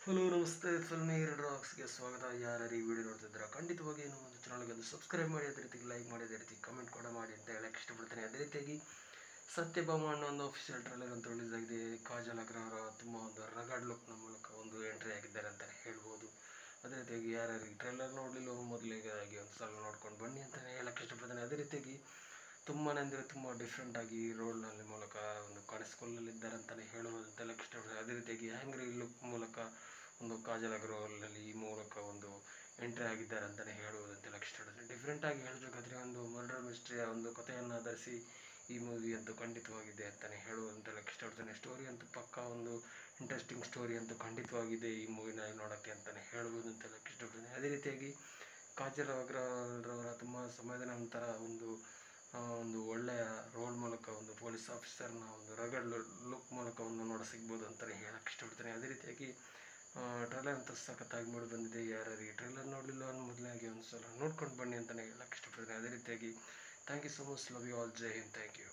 Hello ನಮಸ್ತೆ filmy ರಾಕ್ಸ್ಗೆ ಸ್ವಾಗತ. ಯಾರು ಈ ವಿಡಿಯೋ ನೋಡ್ತಿದ್ದೀರಾ ಖಂಡಿತವಾಗಿ ಏನು ಒಂದು ಚಾನಲ್ಗೆ ಒಂದು ಸಬ್ಸ್ಕ್ರೈಬ್ ಮಾಡಿ, ಅದೇ ರೀತಿ ಲೈಕ್ ಮಾಡಿ, ಅದೇ ರೀತಿ ಕಮೆಂಟ್ ಕೂಡ ಮಾಡಿ ಅಂತ ಹೇಳಕ್ಕೆ ಇಷ್ಟಪಡ್ತೇನೆ. ಅದೇ ರೀತಿಯಾಗಿ ಸತ್ಯಭಾಮ ಅನ್ನೋ ಒಂದು ಅಫಿಷಿಯಲ್ ಟ್ರೈಲರ್ ಅಂತ ರಿಲೀಸ್ ಆಗಿದೆ. ಕಾಜಲ್ ಅಗ್ರವಾಲ್ ತುಂಬ ಒಂದು ರಗಡ್ ಲುಕ್ನ ಮೂಲಕ ಒಂದು ಎಂಟ್ರಿ ಆಗಿದ್ದಾರೆ ಅಂತಲೇ ಹೇಳ್ಬೋದು. ಅದೇ ರೀತಿಯಾಗಿ ಯಾರ್ಯಾರು ಈ ಟ್ರೈಲರ್ ನೋಡಲಿಲ್ಲ ಮೊದಲಿಗಾಗಿ ಒಂದು ಸಲ ನೋಡ್ಕೊಂಡು ಬನ್ನಿ ಅಂತಲೇ ಹೇಳಕ್ಕೆ ಇಷ್ಟಪಡ್ತೇನೆ. ಅದೇ ರೀತಿಯಾಗಿ ತುಂಬಾ ಅಂದರೆ ತುಂಬ ಡಿಫ್ರೆಂಟಾಗಿ ರೋಲ್ನಲ್ಲಿ ಮೂಲಕ ಒಂದು ಕಾಣಿಸ್ಕೊಳ್ಳಲಿದ್ದಾರೆ ಅಂತಲೇ ಹೇಳುವುದಂತ ಇಷ್ಟಪಡ್ತಾರೆ. ಅದೇ ರೀತಿಯಾಗಿ ಆ್ಯಂಗ್ರಿ ಲುಕ್ ಮೂಲಕ ಒಂದು ಕಾಜಲ್ ಅಗ್ರವಾಲ್ನಲ್ಲಿ ಈ ಮೂಲಕ ಒಂದು ಎಂಟ್ರಿ ಆಗಿದ್ದಾರೆ ಅಂತಲೇ ಹೇಳುವುದಂತ ಇಷ್ಟಪಡ್ತಾರೆ. ಡಿಫ್ರೆಂಟಾಗಿ ಹೇಳಬೇಕಾದ್ರೆ ಒಂದು ಮರ್ಡರ್ ಮಿಸ್ಟ್ರಿಯ ಒಂದು ಕಥೆಯನ್ನು ಆಧರಿಸಿ ಈ ಮೂವಿ ಅಂತೂ ಖಂಡಿತವಾಗಿದೆ ಅಂತಲೇ ಹೇಳುವಂತ ಇಷ್ಟಪಡ್ತೇನೆ. ಸ್ಟೋರಿ ಅಂತೂ ಪಕ್ಕ ಒಂದು ಇಂಟ್ರೆಸ್ಟಿಂಗ್ ಸ್ಟೋರಿ ಅಂತೂ ಖಂಡಿತವಾಗಿದೆ ಈ ಮೂವಿನಲ್ಲಿ ನೋಡೋಕ್ಕೆ ಅಂತಲೇ ಹೇಳ್ಬೋದು ಅಂತ ಇಷ್ಟಪಡ್ತೇನೆ. ಅದೇ ರೀತಿಯಾಗಿ ಕಾಜಲ್ ಅಗ್ರವಾಲ್ರವರ ತುಂಬ ಸಮಯದ ನಂತರ ಒಂದು ಒಳ್ಳೆಯ ರೋಲ್ ಮೂಲಕ ಒಂದು ಪೊಲೀಸ್ ಆಫೀಸರ್ನ ಒಂದು ರಗಡ್ ಲುಕ್ ಮೂಲಕ ಒಂದು ಸಿಗ್ಬೋದು ಅಂತಲೇ ಹೇಳಕ್ಕೆ ಇಷ್ಟಪಡ್ತೇನೆ. ಅದೇ ರೀತಿಯಾಗಿ ಟ್ರೈಲರ್ ಅಂತೂ ಸಖತ್ತಾಗಿ ಮೂಡಿ ಬಂದಿದೆ. ಯಾರು ಈ ಟ್ರೈಲರ್ ನೋಡಲಿಲ್ಲ ಅನ್ನೋ ಮೊದಲಾಗಿ ಒಂದು ಸಲ ನೋಡ್ಕೊಂಡು ಬನ್ನಿ ಅಂತಲೇ ಹೇಳಕ್ಕೆ ಇಷ್ಟಪಡ್ತೇನೆ. ಅದೇ ರೀತಿಯಾಗಿ thank you so much, love you all, ಜೈ ಹಿಂದ್, ಥ್ಯಾಂಕ್ ಯು.